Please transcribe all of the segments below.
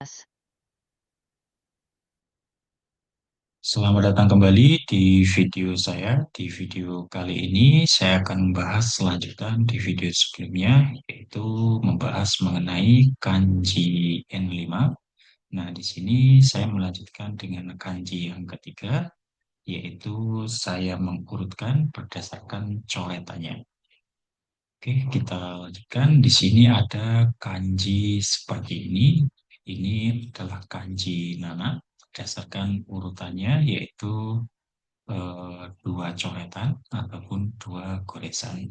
Mas. Selamat datang kembali di video saya. Di video kali ini saya akan membahas lanjutan di video sebelumnya, yaitu membahas mengenai kanji N5. Nah, di sini saya melanjutkan dengan kanji yang ketiga, yaitu saya mengurutkan berdasarkan coretannya. Oke, kita lanjutkan. Di sini ada kanji seperti ini. Ini adalah kanji nana berdasarkan urutannya, yaitu dua coretan ataupun dua goresan.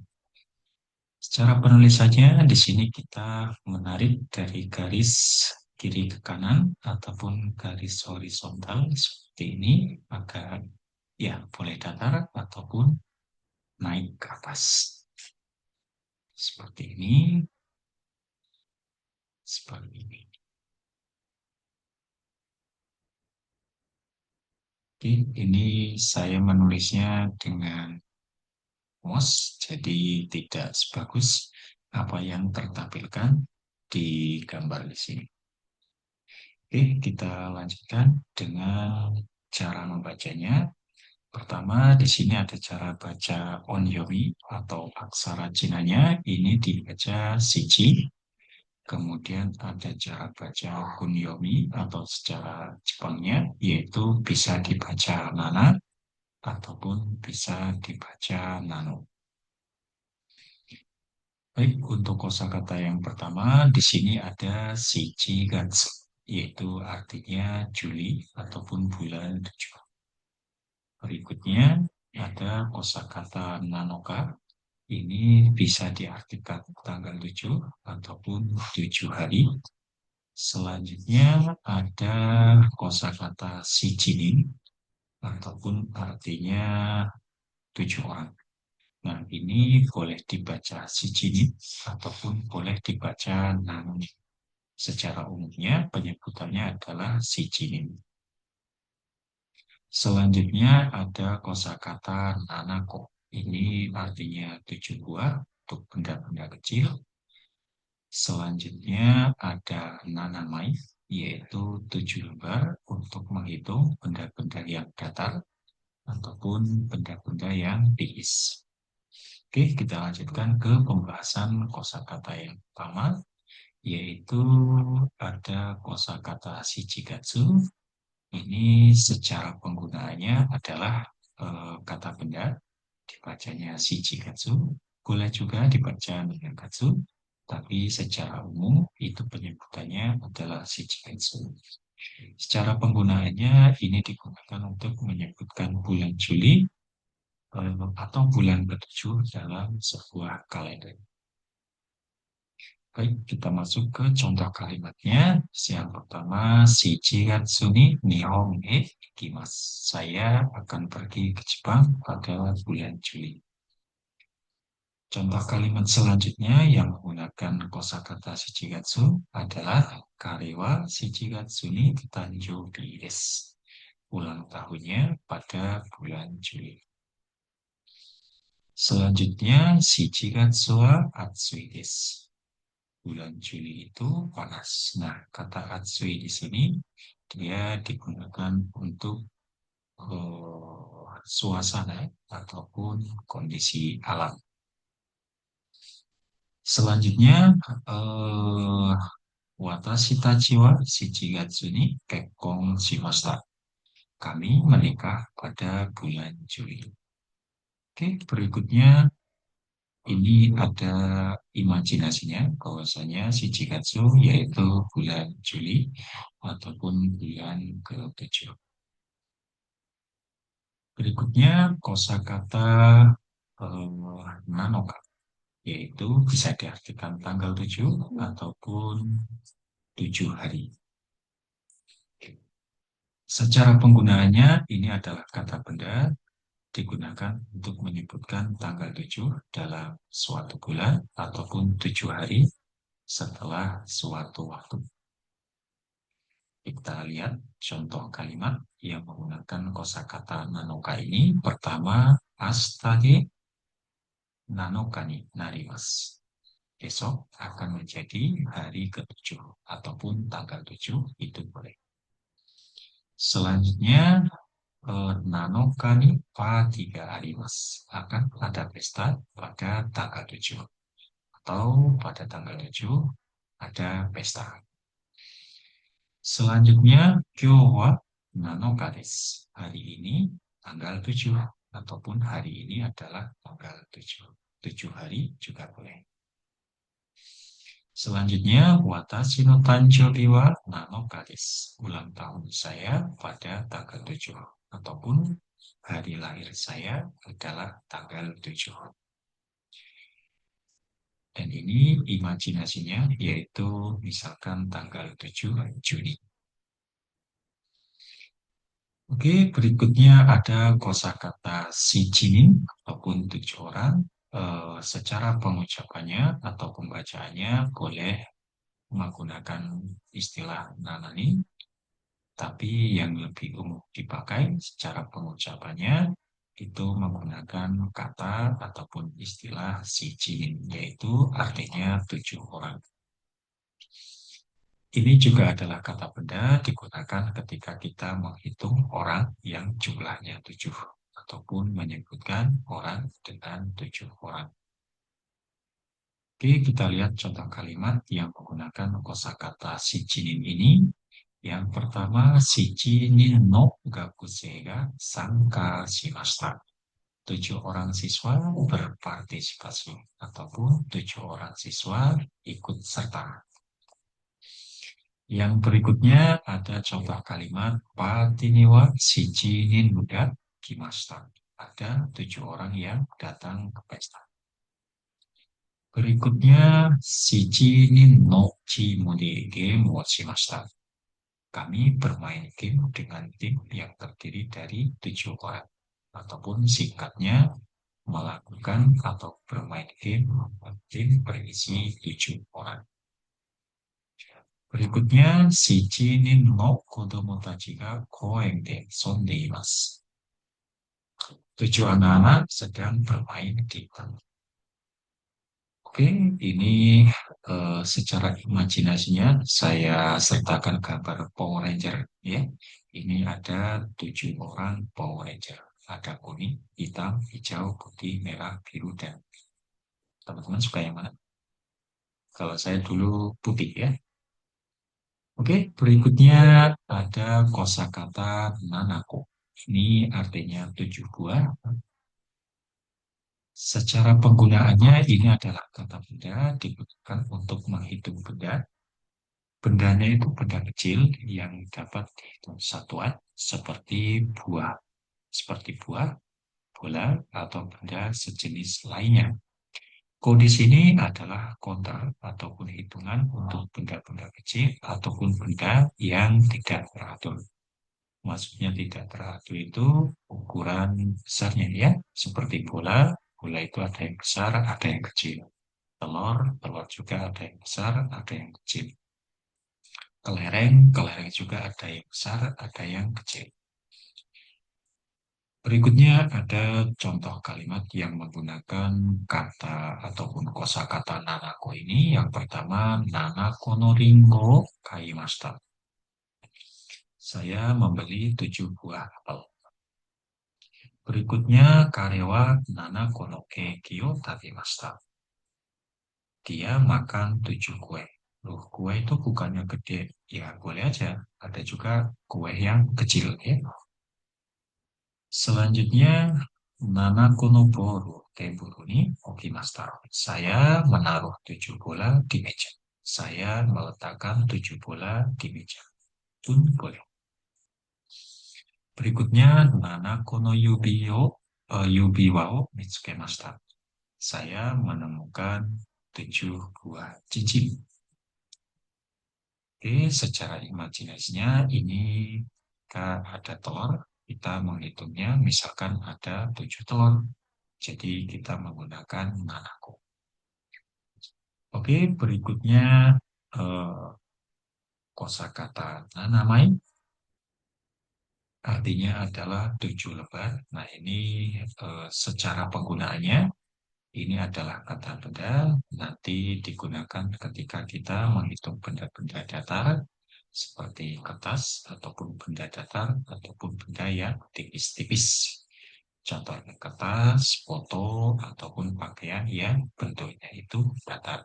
Secara penulisannya di sini kita menarik dari garis kiri ke kanan ataupun garis horizontal seperti ini agar ya boleh datar ataupun naik ke atas. Seperti ini, seperti ini. Oke, ini saya menulisnya dengan mouse, jadi tidak sebagus apa yang tertampilkan di gambar di sini. Oke, kita lanjutkan dengan cara membacanya. Pertama, di sini ada cara baca onyomi atau aksara Cinanya. Ini dibaca shichi. Kemudian ada cara baca kunyomi atau secara Jepangnya, yaitu bisa dibaca nana ataupun bisa dibaca nano. Baik, untuk kosakata yang pertama, di sini ada shichigatsu, yaitu artinya Juli ataupun bulan 7. Berikutnya ada kosakata nanoka. Ini bisa diartikan tanggal 7 ataupun 7 hari. Selanjutnya ada kosakata shichinin ataupun artinya 7 orang. Nah, ini boleh dibaca shichinin ataupun boleh dibaca nanon. Secara umumnya penyebutannya adalah shichinin. Selanjutnya ada kosakata nanako. Ini artinya 7 buah untuk benda-benda kecil. Selanjutnya ada nanamai, yaitu 7 lembar untuk menghitung benda-benda yang datar ataupun benda-benda yang tiis. Oke, kita lanjutkan ke pembahasan kosakata yang pertama, yaitu ada kosakata shichigatsu. Ini secara penggunaannya adalah kata benda, dibacanya shichigatsu, boleh juga dibaca nanagatsu, tapi secara umum itu penyebutannya adalah shichigatsu. Secara penggunaannya ini digunakan untuk menyebutkan bulan Juli atau bulan ketujuh dalam sebuah kalender. Baik, kita masuk ke contoh kalimatnya. Yang pertama, Shichigatsu ni Nihon e ikimasu. Saya akan pergi ke Jepang pada bulan Juli. Contoh kalimat selanjutnya yang menggunakan kosakata Shichigatsu adalah Karewa Shichigatsu ni Tanjoubi desu. Ulang tahunnya pada bulan Juli. Selanjutnya, Shichigatsu wa Atsui desu. Bulan Juli itu panas. Nah, kata Atsui di sini dia digunakan untuk suasana ataupun kondisi alam. Selanjutnya, eh, watashi tachi wa shichigatsu ni kekkon shimashita. Kami menikah pada bulan Juli. Oke, berikutnya ini ada imajinasinya bahwasanya Shichigatsu yaitu bulan Juli ataupun bulan ke-7. Berikutnya kosakata nanoka yaitu bisa diartikan tanggal 7 ataupun 7 hari. Secara penggunaannya ini adalah kata benda digunakan untuk menyebutkan tanggal 7 dalam suatu bulan ataupun 7 hari setelah suatu waktu. Kita lihat contoh kalimat yang menggunakan kosakata nanoka ini. Pertama, astage nanoka ni narimasu. Besok akan menjadi hari ke-7 ataupun ataupun tanggal 7 itu boleh. Selanjutnya, Nanoka ni tiga hari mas. Akan ada pesta pada tanggal 7. Atau pada tanggal 7 ada pesta. Selanjutnya, kyo wa nanoka desu. Hari ini tanggal 7. Ataupun hari ini adalah tanggal 7. 7 hari juga boleh. Selanjutnya, watashi no tanjoubi wa nanoka desu. Ulang tahun saya pada tanggal 7. Ataupun hari lahir saya adalah tanggal 7. Dan ini imajinasinya yaitu misalkan tanggal 7 Juni. Oke, berikutnya ada kosakata shichinin ataupun 7 orang. Secara pengucapannya atau pembacaannya boleh menggunakan istilah nanani, tapi yang lebih umum dipakai secara pengucapannya itu menggunakan kata ataupun istilah shichinin, yaitu artinya 7 orang. Ini juga adalah kata benda digunakan ketika kita menghitung orang yang jumlahnya 7 ataupun menyebutkan orang dengan 7 orang. Oke, kita lihat contoh kalimat yang menggunakan kosakata shichinin ini. Yang pertama, shichinin no gakusei ga sanka shimashita. 7 orang siswa berpartisipasi ataupun 7 orang siswa ikut serta. Yang berikutnya ada contoh kalimat party ni wa shichi nin ga kimashita. Ada 7 orang yang datang ke pesta. Berikutnya shichi nin no chimu de game wo shimashita. Kami bermain game dengan tim yang terdiri dari 7 orang. Ataupun singkatnya melakukan atau bermain game dengan tim berisi 7 orang. Berikutnya, shichi nin no kodomo tachi ga koen de sonde imasu. 7 anak-anak sedang bermain di taman. Oke, ini secara imajinasinya saya sertakan gambar Power Ranger ya. Ini ada 7 orang Power Ranger. Ada kuning, hitam, hijau, putih, merah, biru, dan teman-teman suka yang mana? Kalau saya dulu putih ya. Oke, berikutnya ada kosakata nanako. Ini artinya 7 buah. Secara penggunaannya ini adalah kata benda digunakan untuk menghitung benda. Bendanya itu benda kecil yang dapat dihitung satuan seperti buah. Seperti buah, bola, atau benda sejenis lainnya. Kondisi ini adalah konter ataupun hitungan untuk benda-benda kecil ataupun benda yang tidak teratur. Maksudnya tidak teratur itu ukuran besarnya ya. Seperti bola, bola itu ada yang besar, ada yang kecil. Telur, telur juga ada yang besar, ada yang kecil. Kelereng, kelereng juga ada yang besar, ada yang kecil. Berikutnya ada contoh kalimat yang menggunakan kata ataupun kosakata nanako ini. Yang pertama, nanako no ringo kaimashita. Saya membeli 7 buah apel. Berikutnya, karewa nanako no keki o tabemashita. Dia makan 7 kue. Loh, kue itu bukannya gede. Ya, boleh aja. Ada juga kue yang kecil ya. Selanjutnya, nanako no boru teburu ni okimashita. Saya menaruh 7 bola di meja. Saya meletakkan 7 bola di meja. Pun boleh. Berikutnya, nanako no yubi wa o mitsukemashita. Saya menemukan 7 buah cincin. Oke, secara imajinasinya ini ada telur, kita menghitungnya misalkan ada 7 telur. Jadi kita menggunakan nanako. Oke, berikutnya kosakata nanamai. Artinya adalah 7 lembar. Nah, ini secara penggunaannya Ini adalah kata benda, nanti digunakan ketika kita menghitung benda-benda datar, seperti kertas, ataupun benda datar, ataupun benda yang tipis-tipis. Contohnya kertas, foto, ataupun pakaian yang bentuknya itu datar.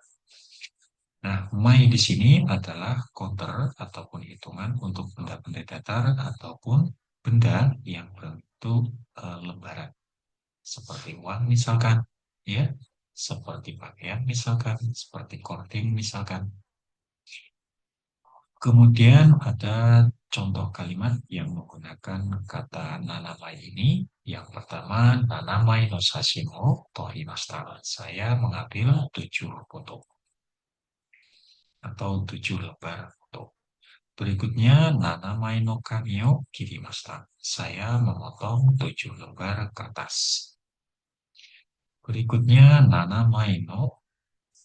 Nah, my di sini adalah counter ataupun hitungan untuk benda-benda datar ataupun benda yang bentuk lembaran. Seperti uang misalkan, ya, seperti pakaian misalkan, seperti clothing misalkan. Kemudian ada contoh kalimat yang menggunakan kata nanamai ini. Yang pertama, nanamai no sashin o torimashita. Saya mengambil 7 foto atau 7 lembar foto. Berikutnya, nanamai no kami o kirimashita. Saya memotong 7 lembar kertas. Berikutnya, nanamai no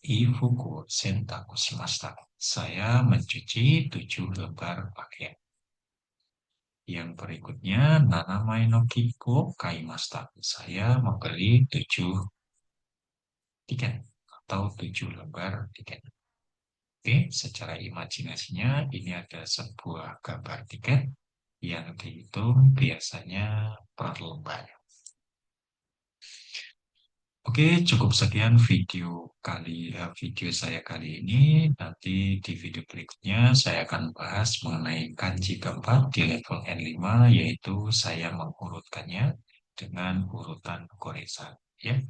ifuku sentaku shimashita. Saya mencuci 7 lembar pakaian. Yang berikutnya, nanamai no kikko kaimashita. Saya membeli 7 tiket atau 7 lembar tiket. Oke, secara imajinasinya ini ada sebuah gambar tiket yang dihitung biasanya per lembar. Oke, cukup sekian video saya kali ini. Nanti di video berikutnya saya akan bahas mengenai kanji keempat di level N5, yaitu saya mengurutkannya dengan urutan goresan. Ya,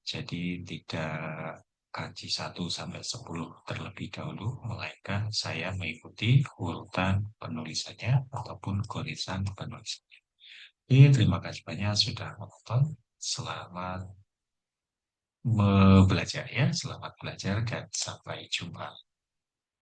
jadi tidak kanji 1 sampai 10 terlebih dahulu, melainkan saya mengikuti urutan penulisannya ataupun goresan penulisannya. Oke, terima kasih banyak sudah menonton. Selamat belajar ya. Selamat belajar dan sampai jumpa.